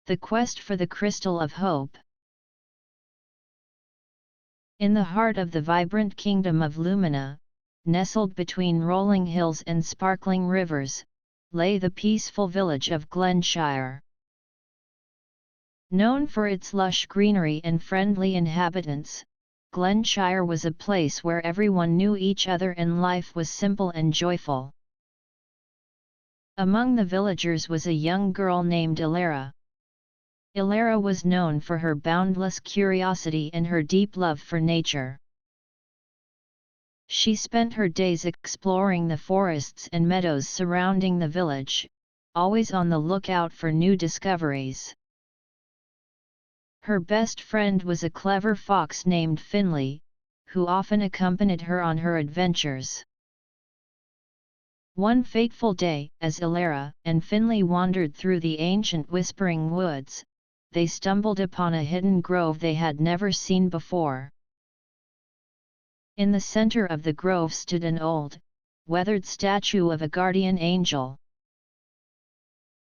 The quest for the crystal of hope. In the heart of the vibrant kingdom of Lumina, nestled between rolling hills and sparkling rivers, lay the peaceful village of Glenshire. Known for its lush greenery and friendly inhabitants, Glenshire was a place where everyone knew each other and life was simple and joyful. Among the villagers was a young girl named Ilara. Ilara was known for her boundless curiosity and her deep love for nature. She spent her days exploring the forests and meadows surrounding the village, always on the lookout for new discoveries. Her best friend was a clever fox named Finley, who often accompanied her on her adventures. One fateful day, as Ilara and Finley wandered through the ancient Whispering Woods, they stumbled upon a hidden grove they had never seen before. In the center of the grove stood an old, weathered statue of a guardian angel.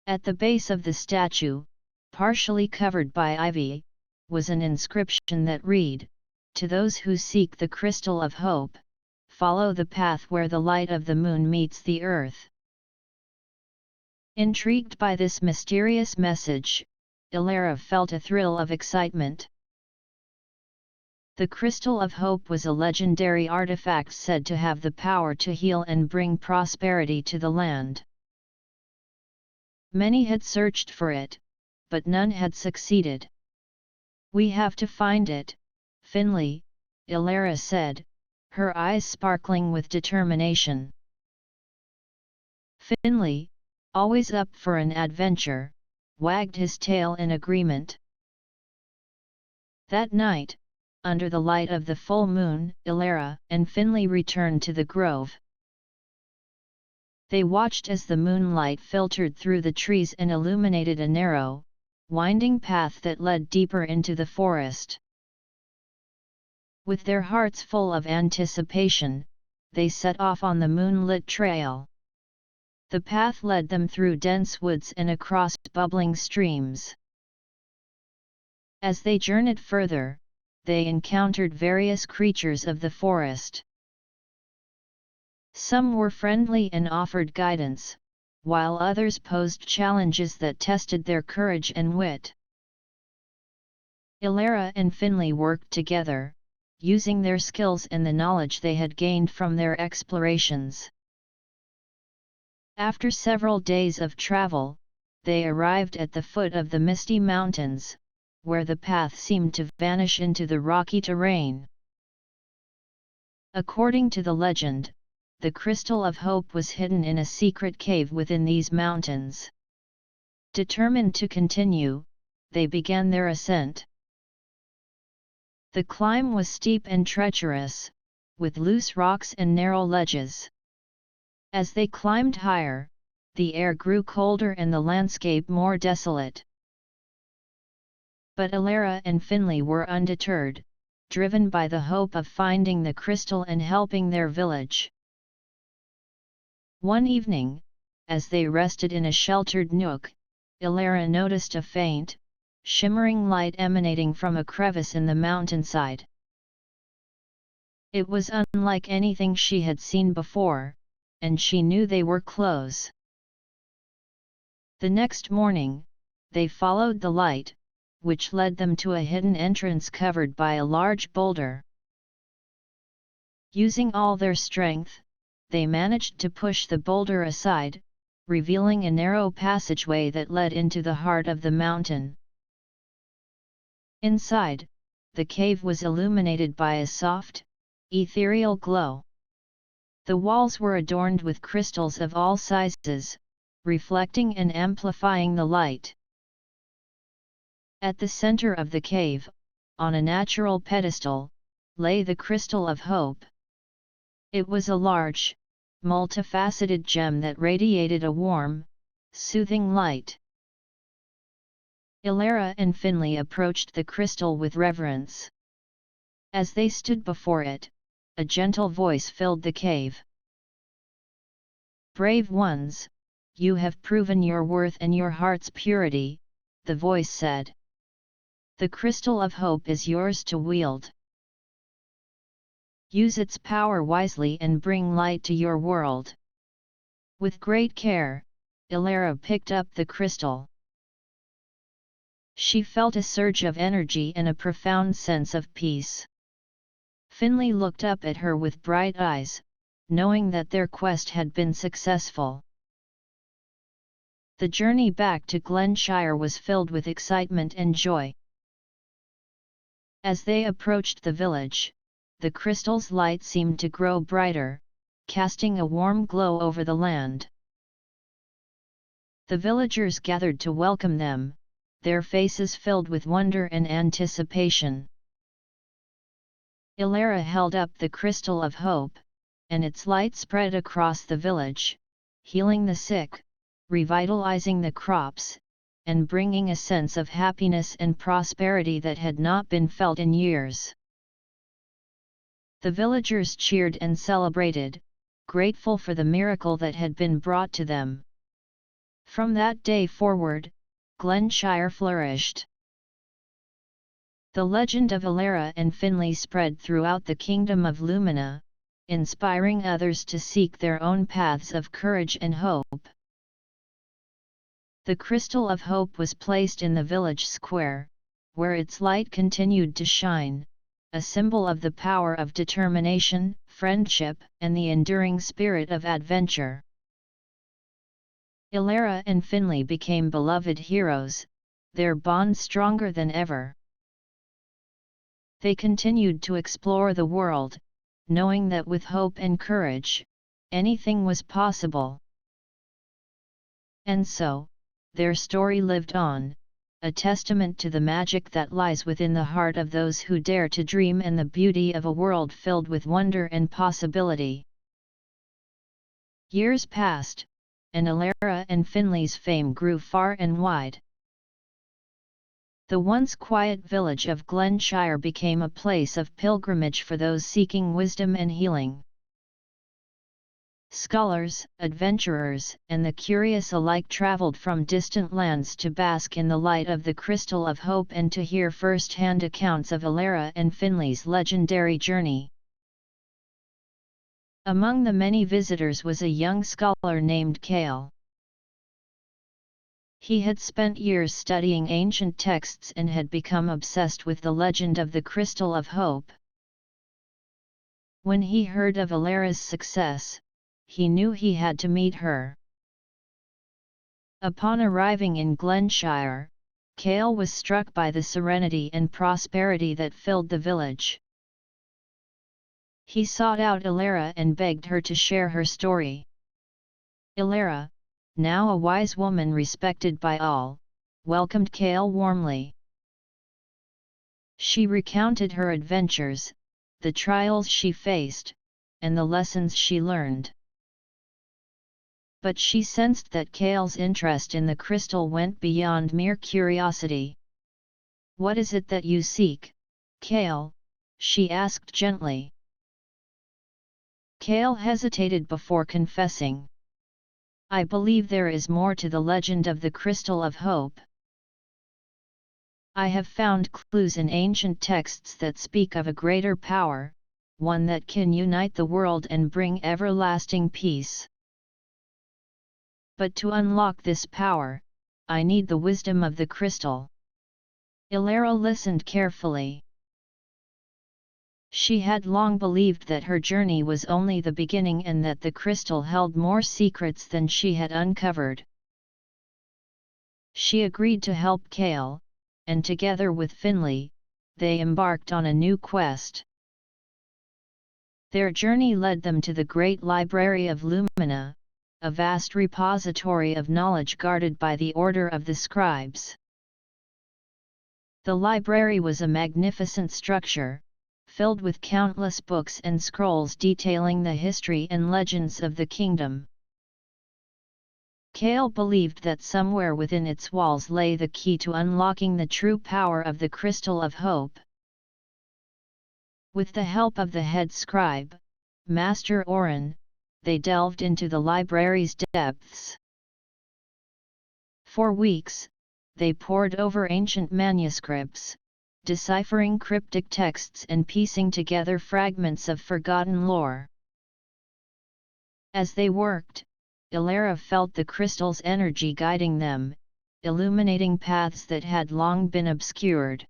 At the base of the statue, partially covered by ivy, was an inscription that read, "To those who seek the crystal of hope, follow the path where the light of the moon meets the earth." Intrigued by this mysterious message, Ilara felt a thrill of excitement. The Crystal of Hope was a legendary artifact said to have the power to heal and bring prosperity to the land. Many had searched for it, but none had succeeded. "We have to find it, Finley," Ilara said, her eyes sparkling with determination. Finley, always up for an adventure, wagged his tail in agreement. That night, under the light of the full moon, Ilara and Finley returned to the grove. They watched as the moonlight filtered through the trees and illuminated a narrow, winding path that led deeper into the forest. With their hearts full of anticipation, they set off on the moonlit trail. The path led them through dense woods and across bubbling streams. As they journeyed further, they encountered various creatures of the forest. Some were friendly and offered guidance, while others posed challenges that tested their courage and wit. Ilara and Finley worked together, using their skills and the knowledge they had gained from their explorations. After several days of travel, they arrived at the foot of the misty mountains, where the path seemed to vanish into the rocky terrain. According to the legend, the Crystal of Hope was hidden in a secret cave within these mountains. Determined to continue, they began their ascent. The climb was steep and treacherous, with loose rocks and narrow ledges. As they climbed higher, the air grew colder and the landscape more desolate. But Ilara and Finley were undeterred, driven by the hope of finding the crystal and helping their village. One evening, as they rested in a sheltered nook, Ilara noticed a faint, shimmering light emanating from a crevice in the mountainside. It was unlike anything she had seen before, and she knew they were close. The next morning, they followed the light, which led them to a hidden entrance covered by a large boulder. Using all their strength, they managed to push the boulder aside, revealing a narrow passageway that led into the heart of the mountain. Inside, the cave was illuminated by a soft, ethereal glow. The walls were adorned with crystals of all sizes, reflecting and amplifying the light. At the center of the cave, on a natural pedestal, lay the Crystal of Hope. It was a large, multifaceted gem that radiated a warm, soothing light. Ilara and Finley approached the crystal with reverence. As they stood before it, a gentle voice filled the cave. "Brave ones, you have proven your worth and your heart's purity, the voice said. The crystal of hope is yours to wield. Use its power wisely and bring light to your world. With great care, Ilara picked up the crystal. She felt a surge of energy and a profound sense of peace. Finley looked up at her with bright eyes, knowing that their quest had been successful. The journey back to Glenshire was filled with excitement and joy. As they approached the village, the crystal's light seemed to grow brighter, casting a warm glow over the land. The villagers gathered to welcome them, their faces filled with wonder and anticipation. Ilara held up the crystal of hope, and its light spread across the village, healing the sick, revitalizing the crops, and bringing a sense of happiness and prosperity that had not been felt in years. The villagers cheered and celebrated, grateful for the miracle that had been brought to them. From that day forward, Glenshire flourished. The legend of Ilara and Finley spread throughout the kingdom of Lumina, inspiring others to seek their own paths of courage and hope. The crystal of hope was placed in the village square, where its light continued to shine, a symbol of the power of determination, friendship, and the enduring spirit of adventure. Ilara and Finley became beloved heroes, their bond stronger than ever. They continued to explore the world, knowing that with hope and courage, anything was possible. And so, their story lived on, a testament to the magic that lies within the heart of those who dare to dream and the beauty of a world filled with wonder and possibility. Years passed, and Ilara and Finley's fame grew far and wide. The once quiet village of Glenshire became a place of pilgrimage for those seeking wisdom and healing. Scholars, adventurers, and the curious alike traveled from distant lands to bask in the light of the crystal of hope and to hear first-hand accounts of Ilara and Finley's legendary journey. Among the many visitors was a young scholar named Kale. He had spent years studying ancient texts and had become obsessed with the legend of the Crystal of Hope. When he heard of Ilara's success, he knew he had to meet her. Upon arriving in Glenshire, Kale was struck by the serenity and prosperity that filled the village. He sought out Ilara and begged her to share her story. Ilara, now a wise woman respected by all, welcomed Kale warmly. She recounted her adventures, the trials she faced, and the lessons she learned. But she sensed that Kale's interest in the crystal went beyond mere curiosity. "What is it that you seek, Kale?" she asked gently. Kale hesitated before confessing. "I believe there is more to the legend of the Crystal of Hope. I have found clues in ancient texts that speak of a greater power, one that can unite the world and bring everlasting peace. But to unlock this power, I need the wisdom of the crystal." Ilara listened carefully. She had long believed that her journey was only the beginning and that the crystal held more secrets than she had uncovered. She agreed to help Kale, and together with Finley, they embarked on a new quest. Their journey led them to the great library of Lumina, a vast repository of knowledge guarded by the Order of the Scribes. The library was a magnificent structure, filled with countless books and scrolls detailing the history and legends of the kingdom. Kale believed that somewhere within its walls lay the key to unlocking the true power of the Crystal of Hope. With the help of the head scribe, Master Oren, they delved into the library's depths. For weeks, they pored over ancient manuscripts, deciphering cryptic texts and piecing together fragments of forgotten lore. As they worked, Ilara felt the crystal's energy guiding them, illuminating paths that had long been obscured.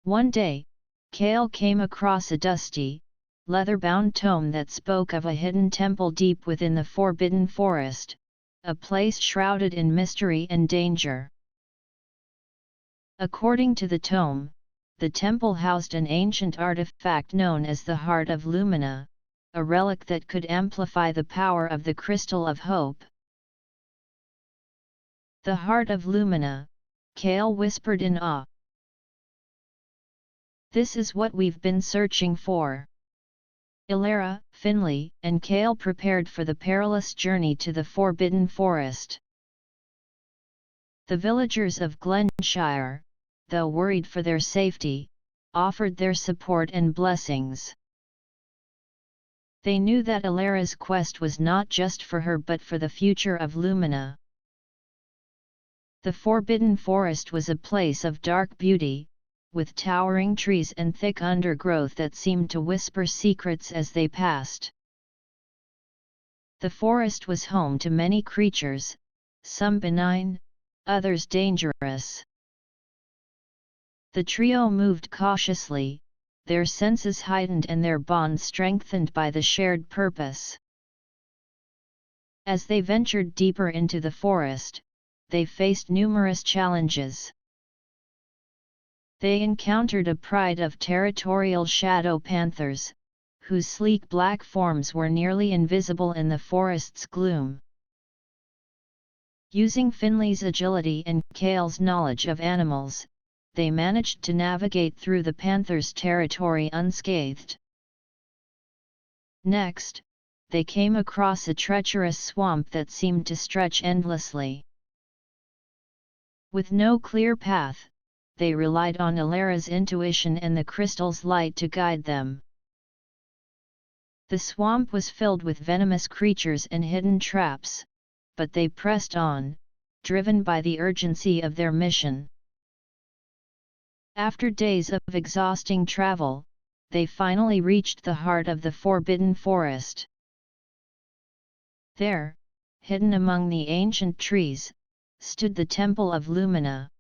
One day, Kale came across a dusty, leather-bound tome that spoke of a hidden temple deep within the Forbidden Forest, a place shrouded in mystery and danger. According to the tome, the temple housed an ancient artifact known as the Heart of Lumina, a relic that could amplify the power of the Crystal of Hope. The Heart of Lumina, Kale whispered in awe. This is what we've been searching for. Ilara, Finley, and Kale prepared for the perilous journey to the Forbidden Forest. The villagers of Glenshire, though worried for their safety, offered their support and blessings. They knew that Ilara's quest was not just for her but for the future of Lumina. The Forbidden Forest was a place of dark beauty, with towering trees and thick undergrowth that seemed to whisper secrets as they passed. The forest was home to many creatures, some benign, others dangerous. The trio moved cautiously, their senses heightened and their bond strengthened by the shared purpose. As they ventured deeper into the forest, they faced numerous challenges. They encountered a pride of territorial shadow panthers, whose sleek black forms were nearly invisible in the forest's gloom. Using Finley's agility and Kale's knowledge of animals, they managed to navigate through the panther's territory unscathed. Next, they came across a treacherous swamp that seemed to stretch endlessly. With no clear path, they relied on Ilara's intuition and the crystal's light to guide them. The swamp was filled with venomous creatures and hidden traps, but they pressed on, driven by the urgency of their mission. After days of exhausting travel, they finally reached the heart of the Forbidden Forest. There, hidden among the ancient trees, stood the Temple of Lumina.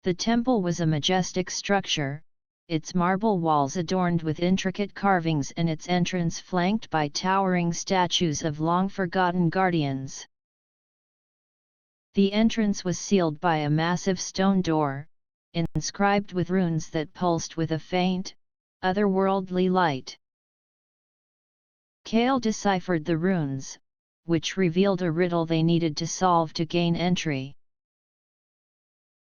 The temple was a majestic structure, its marble walls adorned with intricate carvings and its entrance flanked by towering statues of long-forgotten guardians. The entrance was sealed by a massive stone door, inscribed with runes that pulsed with a faint, otherworldly light. Kale deciphered the runes, which revealed a riddle they needed to solve to gain entry.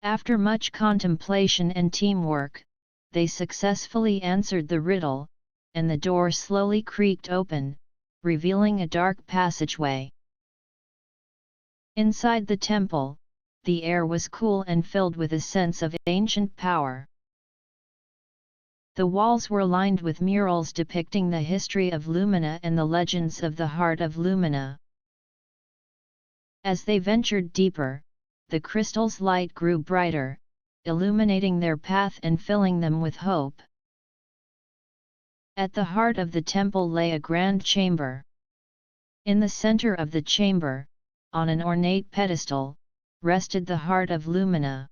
After much contemplation and teamwork, they successfully answered the riddle, and the door slowly creaked open, revealing a dark passageway. Inside the temple, the air was cool and filled with a sense of ancient power. The walls were lined with murals depicting the history of Lumina and the legends of the Heart of Lumina. As they ventured deeper, the crystal's light grew brighter, illuminating their path and filling them with hope. At the heart of the temple lay a grand chamber. In the center of the chamber, on an ornate pedestal, rested the Heart of Lumina.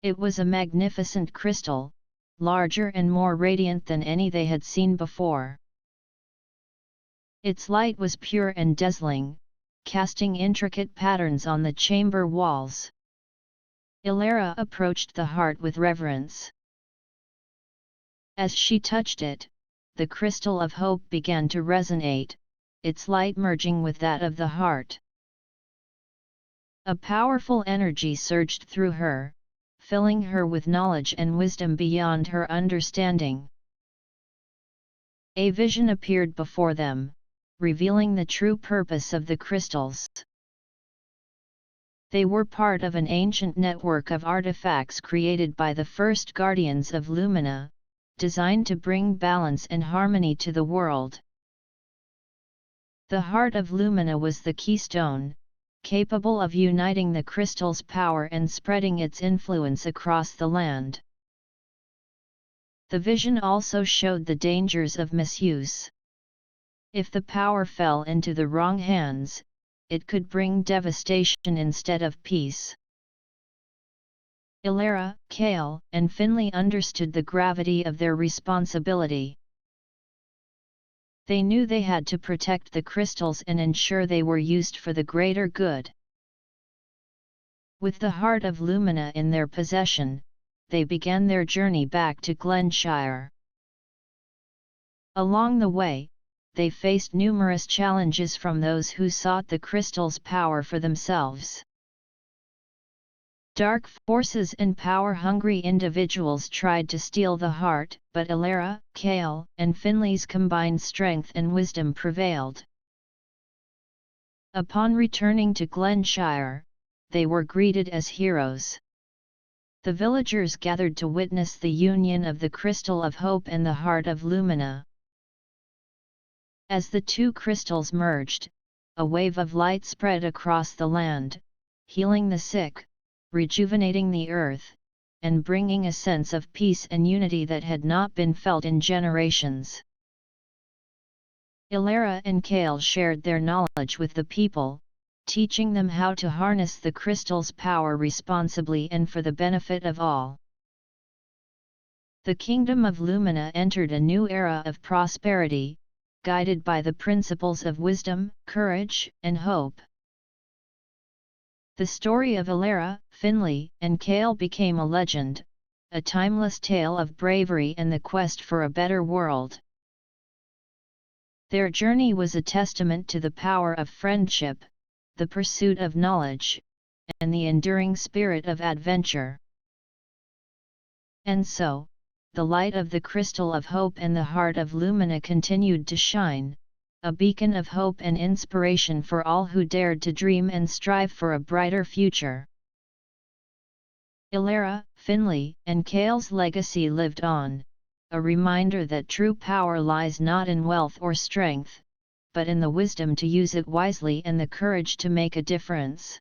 It was a magnificent crystal, larger and more radiant than any they had seen before. Its light was pure and dazzling, casting intricate patterns on the chamber walls. Ilara approached the heart with reverence. As she touched it, the crystal of hope began to resonate, its light merging with that of the heart. A powerful energy surged through her, filling her with knowledge and wisdom beyond her understanding. A vision appeared before them, revealing the true purpose of the crystals. They were part of an ancient network of artifacts created by the first guardians of Lumina, designed to bring balance and harmony to the world. The Heart of Lumina was the keystone, capable of uniting the crystal's power and spreading its influence across the land. The vision also showed the dangers of misuse. If the power fell into the wrong hands, it could bring devastation instead of peace. Ilara, Kale, and Finley understood the gravity of their responsibility. They knew they had to protect the crystals and ensure they were used for the greater good. With the heart of Lumina in their possession, they began their journey back to Glenshire. Along the way, they faced numerous challenges from those who sought the crystal's power for themselves. Dark forces and power-hungry individuals tried to steal the heart, but Ilara, Kale, and Finley's combined strength and wisdom prevailed. Upon returning to Glenshire, they were greeted as heroes. The villagers gathered to witness the union of the Crystal of Hope and the Heart of Lumina. As the two crystals merged, a wave of light spread across the land, healing the sick, rejuvenating the earth, and bringing a sense of peace and unity that had not been felt in generations. Ilara and Kale shared their knowledge with the people, teaching them how to harness the crystal's power responsibly and for the benefit of all. The kingdom of Lumina entered a new era of prosperity, guided by the principles of wisdom, courage, and hope. The story of Ilara, Finley, and Kale became a legend, a timeless tale of bravery and the quest for a better world. Their journey was a testament to the power of friendship, the pursuit of knowledge, and the enduring spirit of adventure. And so, the light of the Crystal of Hope and the Heart of Lumina continued to shine, a beacon of hope and inspiration for all who dared to dream and strive for a brighter future. Ilara, Finley, and Kale's legacy lived on, a reminder that true power lies not in wealth or strength, but in the wisdom to use it wisely and the courage to make a difference.